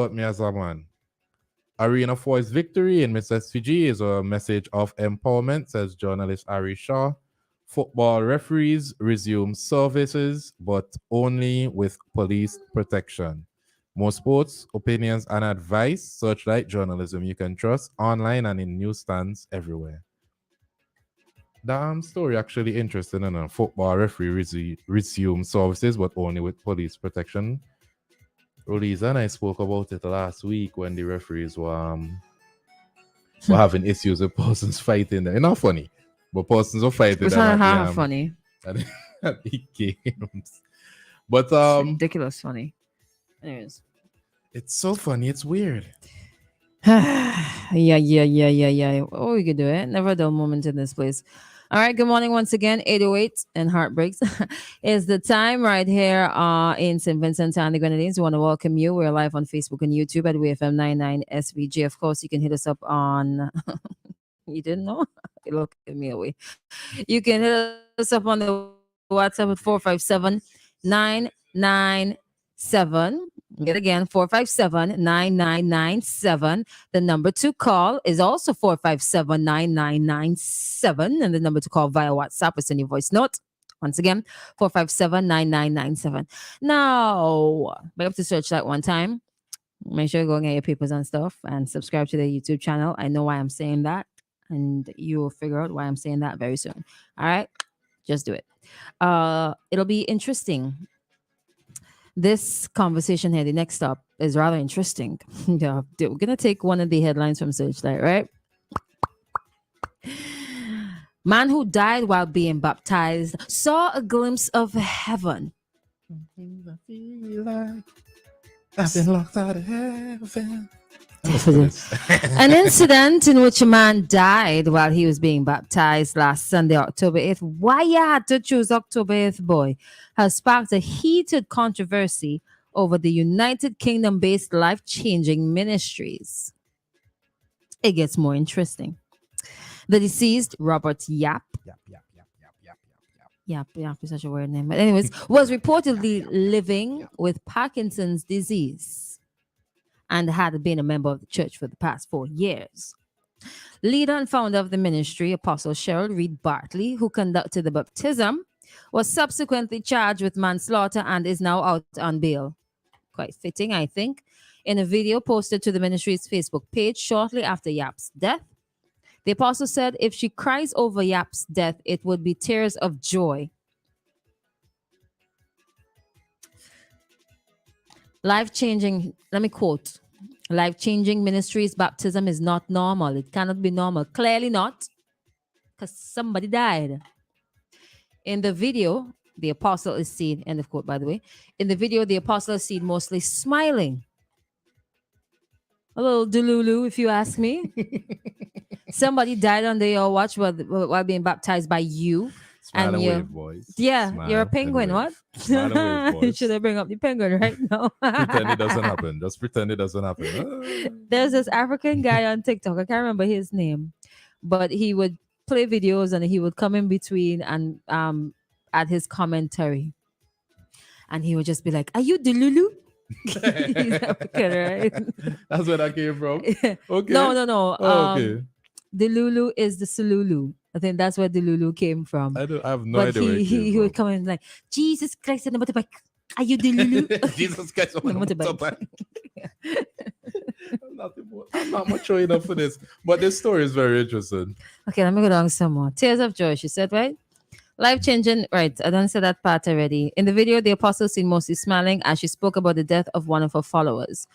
me as a man. Arena 4's victory in Miss SVG is a message of empowerment, says journalist Ari Shaw. Football referees resume services, but only with police protection. More sports, opinions, and advice, Searchlight journalism you can trust online and in newsstands everywhere. Damn story actually interesting. In a football referee resume services, but only with police protection. Roliza and I spoke about it last week when the referees were having issues with persons fighting. They're not funny, but persons were fighting It's them not at the half funny. at the games. But It's ridiculous funny. Anyways. it's so funny. It's weird. Yeah. Oh, we could do it. Never a dull moment in this place. All right. Good morning once again. 808 and Heartbreaks is the time right here in St. Vincent and the Grenadines. We want to welcome you. We're live on Facebook and YouTube at WEFM 99 SVG. Of course, you can hit us up on. You didn't know? You look at me away. You can hit us up on the WhatsApp at 457-997. Get again, 457-9997. The number to call is also 457-9997. And the number to call via WhatsApp is send your voice note. Once again, 457-9997. Now, back up to Searchlight one time. Make sure you go and get your papers and stuff and subscribe to the YouTube channel. I know why I'm saying that. And you will figure out why I'm saying that very soon. All right? Just do it. It'll be interesting. This conversation here, the next stop, is rather interesting. Yeah, we're gonna take one of the headlines from Searchlight, right? Man who died while being baptized saw a glimpse of heaven. I feel like I've been locked out of heaven. An incident in which a man died while he was being baptized last Sunday, October 8th. Why you had to choose October 8th, boy? Has sparked a heated controversy over the United Kingdom-based life-changing ministries. It gets more interesting. The deceased, Robert Yap is such a weird name. But anyways, was reportedly living with Parkinson's disease and had been a member of the church for the past 4 years. Leader and founder of the ministry, Apostle Cheryl Reed Bartley, who conducted the baptism, was subsequently charged with manslaughter and is now out on bail. Quite fitting, I think. In a video posted to the ministry's Facebook page shortly after Yap's death, the apostle said if she cries over Yap's death, it would be tears of joy. Life-changing, let me quote, life-changing ministries baptism is not normal. It cannot be normal. Clearly not, because somebody died. In the video, the apostle is seen, end of quote, by the way. In the video, the apostle is seen mostly smiling. A little delulu, if you ask me. Somebody died under your watch while being baptized by you. Smile and and you, wave, boys. yeah, Smile you're a penguin. and What? wave. Smile and wave, boys. Should I bring up the penguin right now? Pretend it doesn't happen. Just pretend it doesn't happen. There's this African guy on TikTok. I can't remember his name, but he would play videos and he would come in between and add his commentary, and he would just be like, "Are you Delulu?" He's African, right? That's where that came from. Okay. No. Oh, okay. Delulu is the Sululu. I think that's where Delulu came from. I have no But idea where it came he would come in like, Jesus Christ on the motorbike. Are you Delulu? from. Jesus Christ on the motorbike. I'm not mature enough for this. But this story is very interesting. Okay, let me go down some more. Tears of joy, she said, right? Life changing, right? I don't say that part already. In the video, the apostle seen mostly smiling as she spoke about the death of one of her followers.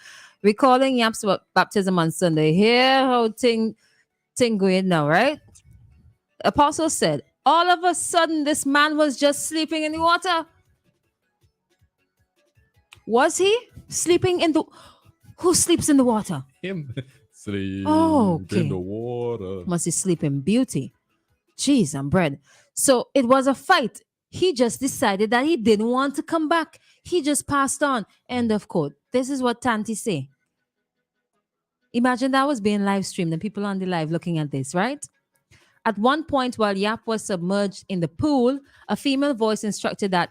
Recalling Yap's baptism on Sunday. Here how thing going now, right? Apostle said, all of a sudden, this man was just sleeping in the water. Was he sleeping in the... Who sleeps in the water? Him sleep okay. in the water. Must he sleep in beauty? Cheese and bread. So it was a fight. He just decided that he didn't want to come back. He just passed on. End of quote. This is what Tanti say. Imagine that was being live streamed and people on the live looking at this, right? At one point, while Yap was submerged in the pool, a female voice instructed that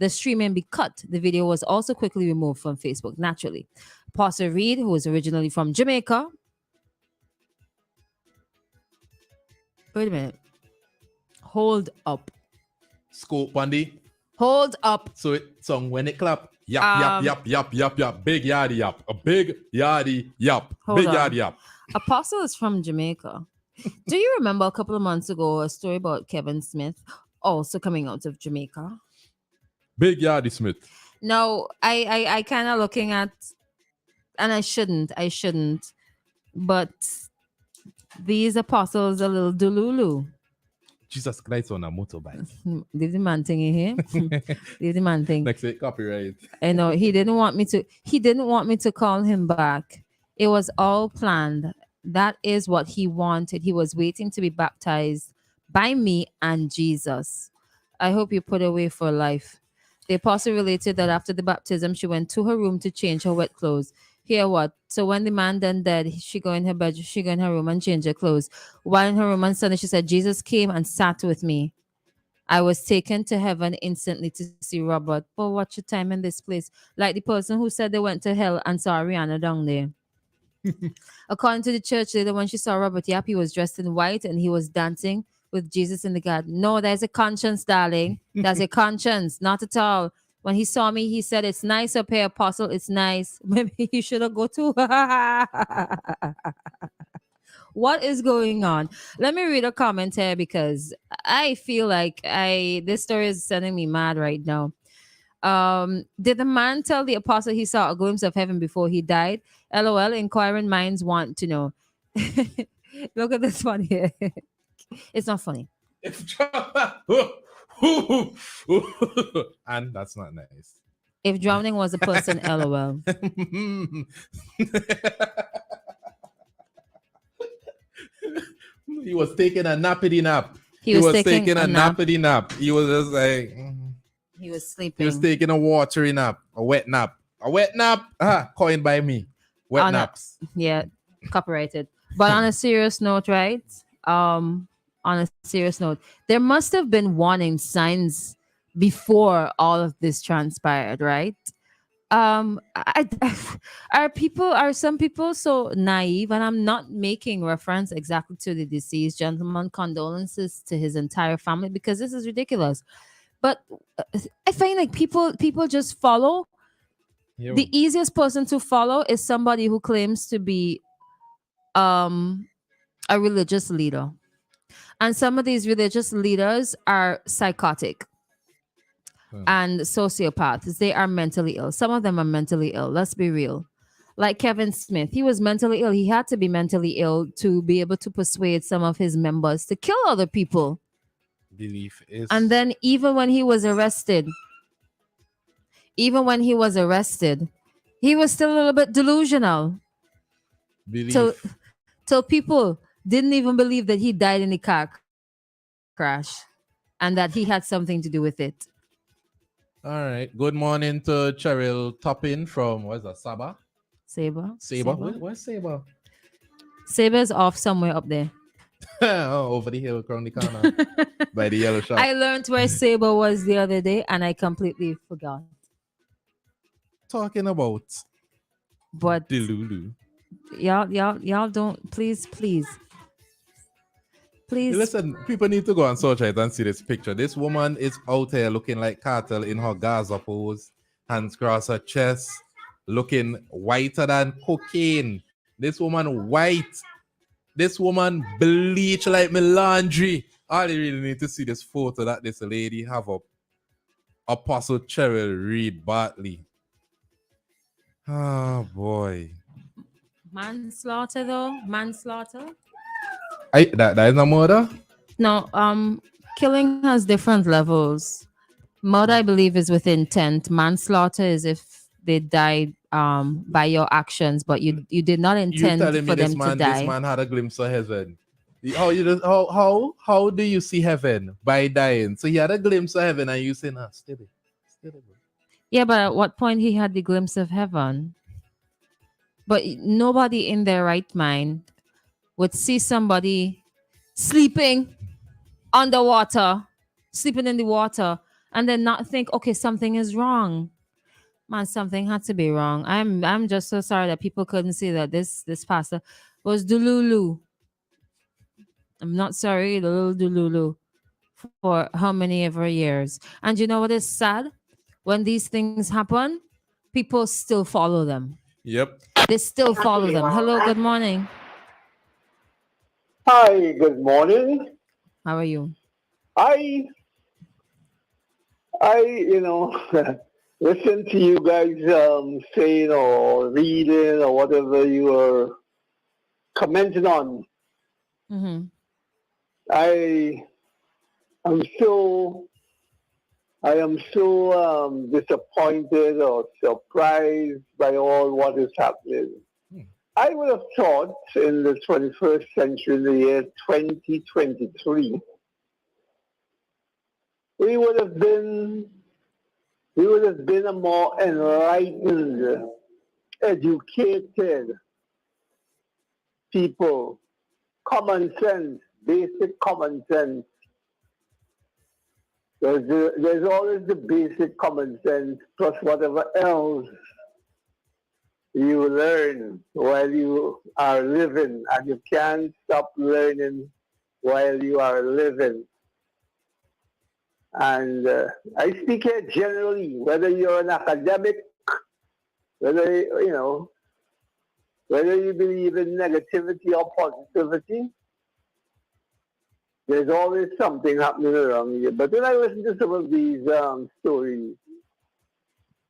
the streaming be cut. The video was also quickly removed from Facebook, naturally. Apostle Reed, who was originally from Jamaica. Wait a minute. Hold up. Scope Bundy. Hold up. So it song when it clap. Yap, yap, yap, yap, yap, yap. Big yardie yap. A big yardie yap. Big yardie yap. Apostle is from Jamaica. Do you remember a couple of months ago a story about Kevin Smith also coming out of Jamaica? Big yardie Smith. No, I kind of looking at, and I shouldn't, but these apostles a little delulu. Jesus Christ on a motorbike. Leave the man thing in here. Leave the man thing. Next week, copyright. I know he didn't want me to call him back. It was all planned. That is what he wanted. He was waiting to be baptized by me and Jesus. I hope you put away for life. The apostle related that after the baptism, she went to her room to change her wet clothes. Hear what? So when the man then dead, she go in her bedroom, she go in her room and change her clothes. While in her room on Sunday, she said, Jesus came and sat with me. I was taken to heaven instantly to see Robert. But watch your time in this place. Like the person who said they went to hell and saw Rihanna down there. According to the church leader, when she saw Robert Yap, he was dressed in white and he was dancing with Jesus in the garden. No, there's a conscience, darling. That's a conscience. Not at all. When he saw me, he said, it's nice up here, Apostle. It's nice. Maybe you should have go too. What is going on? Let me read a comment here because I feel like this story is sending me mad right now. Did the man tell the apostle he saw a glimpse of heaven before he died? LOL, inquiring minds want to know. Look at this one here. It's not funny. And that's not nice. If drowning was a person, LOL. He was taking a nappity nap. He was taking a nappity nap. He was just like... He was sleeping. He was taking a watery nap, a wet nap. A wet nap, coined by me. Wet naps. Yeah, copyrighted. But on a serious note, right? On a serious note, there must have been warning signs before all of this transpired, right? Are some people so naive? And I'm not making reference exactly to the deceased gentleman. Condolences to his entire family because this is ridiculous. But I find like people just follow. Yeah. The easiest person to follow is somebody who claims to be a religious leader. And some of these religious leaders are psychotic and sociopaths. They are mentally ill. Some of them are mentally ill. Let's be real. Like Kevin Smith, he was mentally ill. He had to be mentally ill to be able to persuade some of his members to kill other people. Belief is... And then even when he was arrested, he was still a little bit delusional. Belief. Till people didn't even believe that he died in a car crash and that he had something to do with it. All right. Good morning to Cheryl Toppin from, what's that, Sabre? Sabre. Where's Sabre? Sabre is off somewhere up there. Over the hill, around the corner, by the yellow shop. I learned where Sabre was the other day and I completely forgot. Talking about but Delulu. Y'all don't please. Listen, people need to go on search it and see this picture. This woman is out here looking like Cartel in her Gaza pose, hands across her chest, looking whiter than cocaine. This woman white. This woman bleach like my laundry. I really need to see this photo that this lady have up. Apostle Cheryl Reed Bartley. Oh boy. Manslaughter though? Manslaughter? That is not murder? No, killing has different levels. Murder, I believe, is with intent. Manslaughter is if they died by your actions, but you did not intend for them to die. This man had a glimpse of heaven. How do you see heaven? By dying. So he had a glimpse of heaven and you say, nah, steady. Yeah, but at what point he had the glimpse of heaven? But nobody in their right mind would see somebody sleeping underwater, sleeping in the water, and then not think, okay, something is wrong. Man, something had to be wrong. I'm just so sorry that people couldn't see that this pastor was Dululu. I'm not sorry, the little Dululu for how many ever years. And you know what is sad? When these things happen, people still follow them. Yep. They still follow them. Hello, good morning. Hi, good morning. How are you? I, listen to you guys saying or reading or whatever you are commenting on. Mm-hmm. I am so, I am so disappointed or surprised by all what is happening. Hmm. I would have thought in the 21st century, in the year 2023, we would have been we would have been a more enlightened, educated people. Common sense, basic common sense. There's always the basic common sense plus whatever else you learn while you are living, and you can't stop learning while you are living. And I speak here generally, whether you're an academic, whether whether you believe in negativity or positivity, there's always something happening around you. But when I listen to some of these stories,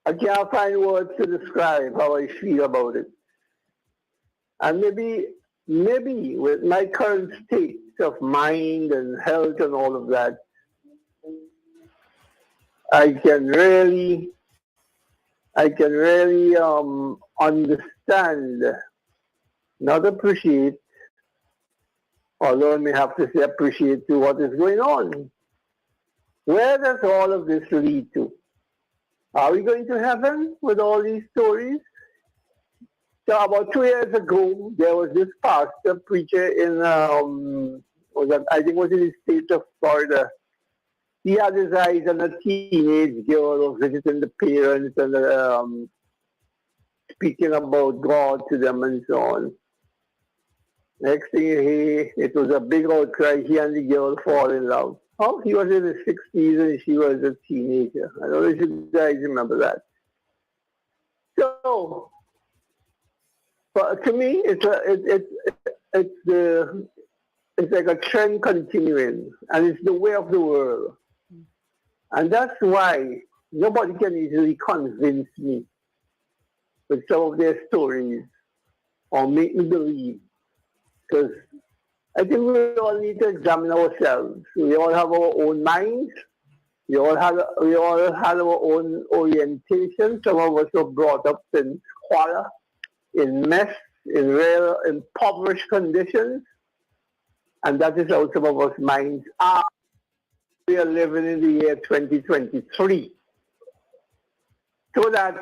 I can't find words to describe how I feel about it. And maybe with my current state of mind and health and all of that, I can really, understand, not appreciate, although I may have to say appreciate to what is going on. Where does all of this lead to? Are we going to heaven with all these stories? So about 2 years ago, there was this pastor preacher in, I think it was in the state of Florida. He had his eyes on a teenage girl visiting the parents and speaking about God to them and so on. Next thing it was a big outcry. He and the girl fall in love. Oh, he was in his 60s and she was a teenager. I don't know if you guys remember that. So, but to me, it's like a trend continuing, and it's the way of the world. And that's why nobody can easily convince me with some of their stories or make me believe. Because I think we all need to examine ourselves. We all have our own minds. We all have our own orientation. Some of us were brought up in squalor, in mess, in real impoverished conditions. And that is how some of us minds are. We are living in the year 2023. So that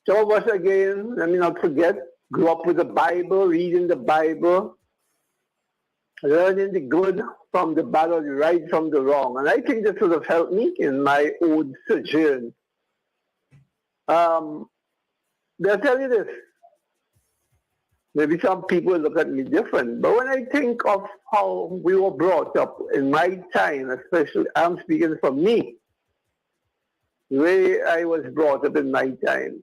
some of us, again, let me not forget, grew up with the Bible, reading the Bible, learning the good from the bad or the right from the wrong. And I think this would have helped me in my old sojourn. They'll tell you this. Maybe some people look at me different, but when I think of how we were brought up in my time, especially, I'm speaking for me, the way I was brought up in my time,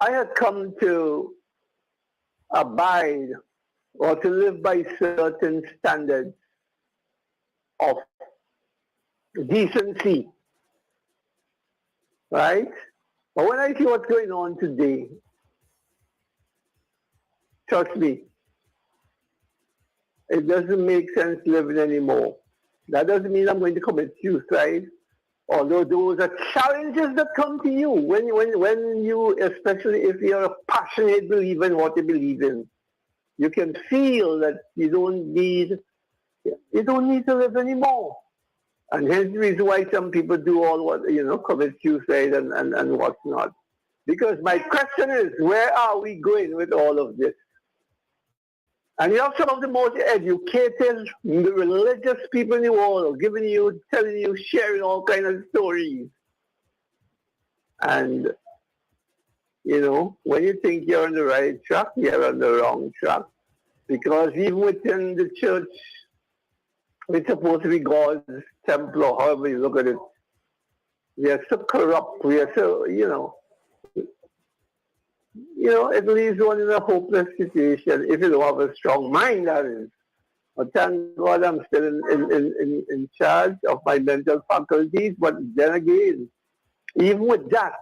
I had come to abide or to live by certain standards of decency, right? But when I see what's going on today, trust me, it doesn't make sense living anymore. That doesn't mean I'm going to commit suicide, although those are challenges that come to you when you, especially if you're a passionate believer in what you believe in. You can feel that you don't need to live anymore. And hence the reason why some people do all what, commit suicide and what's not. Because my question is, where are we going with all of this? And you have some of the most educated, religious people in the world giving you, telling you, sharing all kinds of stories. And, when you think you're on the right track, you're on the wrong track. Because even within the church, it's supposed to be God's temple, or however you look at it. We are so corrupt. We are so, it leaves one in a hopeless situation if you don't have a strong mind, that is. But thank God I'm still in charge of my mental faculties. But then again, even with that,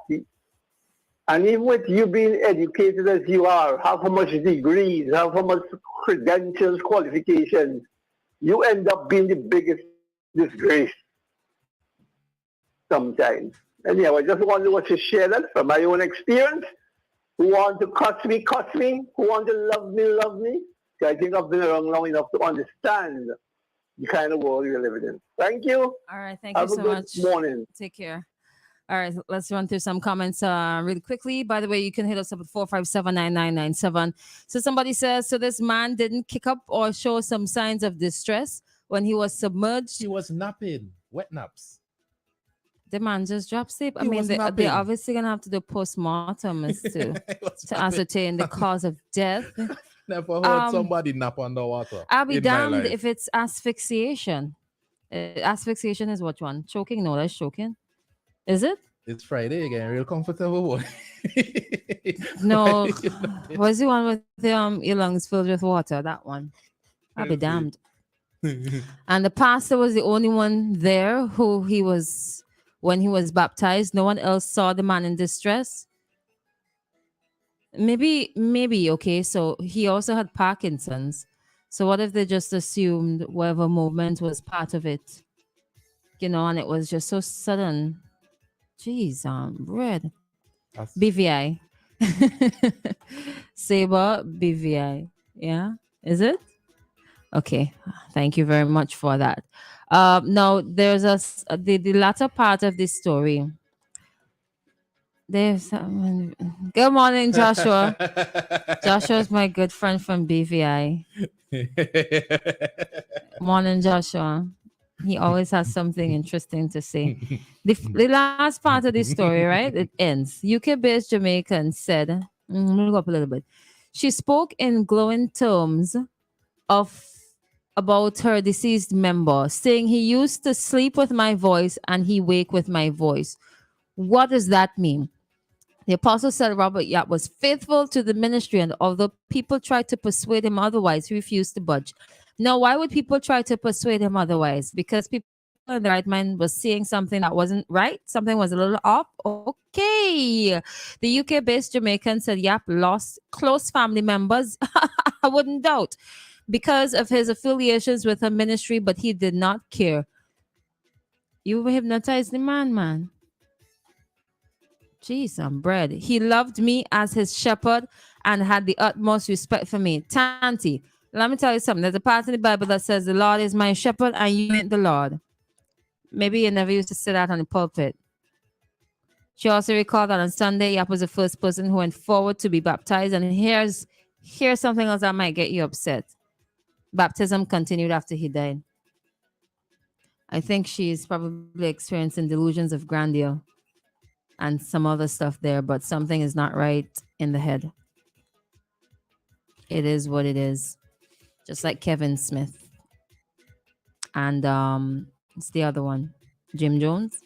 and even with you being educated as you are, have how much degrees, have how much credentials, qualifications, you end up being the biggest disgrace sometimes. Anyhow, I just wanted to share that from my own experience. Who want to cuss me, cuss me. Who want to love me, love me. I think I've been around long enough to understand the kind of world we're living in. Thank you. All right. Thank you so much. Have a good morning. Take care. All right, let's run through some comments really quickly. By the way, you can hit us up at 457-9997. So somebody says, so this man didn't kick up or show some signs of distress when he was submerged. He was napping, wet naps. The man just dropped sleep. I He mean, was they're napping. obviously going to have to do postmortem to ascertain the cause of death. Never heard somebody nap underwater. I'll be in my damned life. if it's asphyxiation. Asphyxiation is what one? Choking? No, that's choking. Is it? It's Friday again, real comfortable one. No, what's the one with your lungs filled with water? That one. I'll be damned. And the pastor was the only one there who he was when he was baptized. No one else saw the man in distress. Maybe, okay. So he also had Parkinson's. So what if they just assumed whatever movement was part of it? And it was just so sudden. Jeez, red. BVI. Saber BVI. Yeah, is it? Okay, thank you very much for that. Now there's the latter part of this story. There's good morning, Joshua. Joshua's my good friend from BVI. Morning, Joshua. He always has something interesting to say. The last part of the story, right? It ends. UK-based Jamaican said, I'm going to go up a little bit. She spoke in glowing terms about her deceased member, saying he used to sleep with my voice and he wake with my voice. What does that mean? The apostle said Robert Yap was faithful to the ministry, and although people tried to persuade him otherwise, he refused to budge. Now, why would people try to persuade him otherwise? Because people in the right mind was seeing something that wasn't right, something was a little off. Okay. The UK-based Jamaican said Yap lost close family members, I wouldn't doubt, because of his affiliations with her ministry, but he did not care. You hypnotized the man. Jeez, I'm bread. He loved me as his shepherd and had the utmost respect for me. Tanti, let me tell you something. There's a part in the Bible that says the Lord is my shepherd and you ain't the Lord. Maybe you never used to sit out on the pulpit. She also recalled that on Sunday, Yap was the first person who went forward to be baptized. And here's something else that might get you upset. Baptism continued after he died. I think she's probably experiencing delusions of grandeur and some other stuff there, but something is not right in the head. It is what it is. Just like Kevin Smith. And it's the other one, Jim Jones.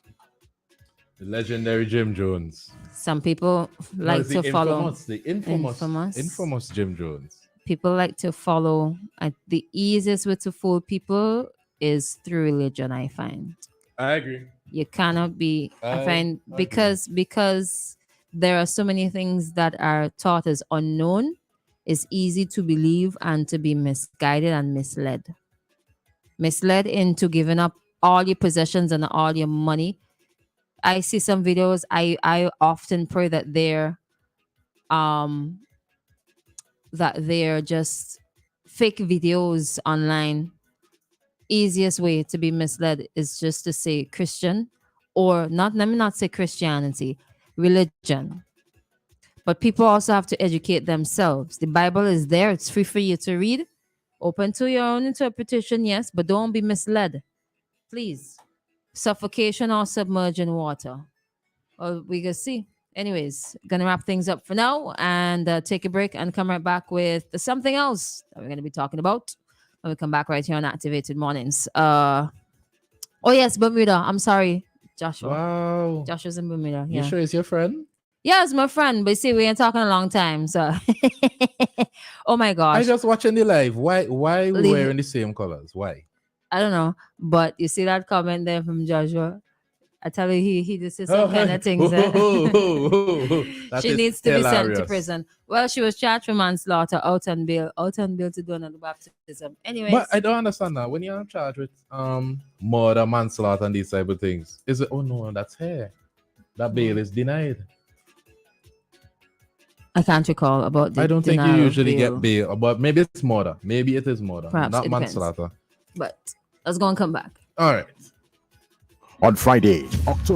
The legendary Jim Jones. Some people like to follow the infamous Jim Jones. People like to follow. The easiest way to fool people is through religion, I find. I agree. You cannot be. I find because there are so many things that are taught as unknown. It's easy to believe and to be misguided and misled. Misled into giving up all your possessions and all your money. I see some videos. I often pray that they're just fake videos online. Easiest way to be misled is just to say Christian, or not. Let me not say Christianity, religion. But people also have to educate themselves. The Bible is there. It's free for you to read. Open to your own interpretation, yes, but don't be misled. Please. Suffocation or submerge in water. Well, we can see. Anyways, gonna wrap things up for now and take a break and come right back with something else that we're gonna be talking about when we come back right here on Activated Mornings. Oh yes, Bermuda. I'm sorry, Joshua. Wow. Joshua's in Bermuda. You Yeah. sure it's your friend? Yeah, it's my friend, but see, we ain't talking a long time, so. Oh my gosh. I just watching the live. Why we Leave- wearing the same colors? Why? I don't know, but you see that comment there from Joshua. I tell you, he just says some kind of things. That She is needs to be sent to hilarious. prison. Well, she was charged for manslaughter, out on bail to do another baptism. Anyways, But I don't understand that. When you're charged with murder, manslaughter, and these type of things, is it? Oh no, that's her. That bail is denied. I can't recall about the I don't think you denial of usually bail, get bail, but maybe it's murder. Maybe it is murder, Perhaps, not it depends. manslaughter. but let's go and come back. All right. On Friday, October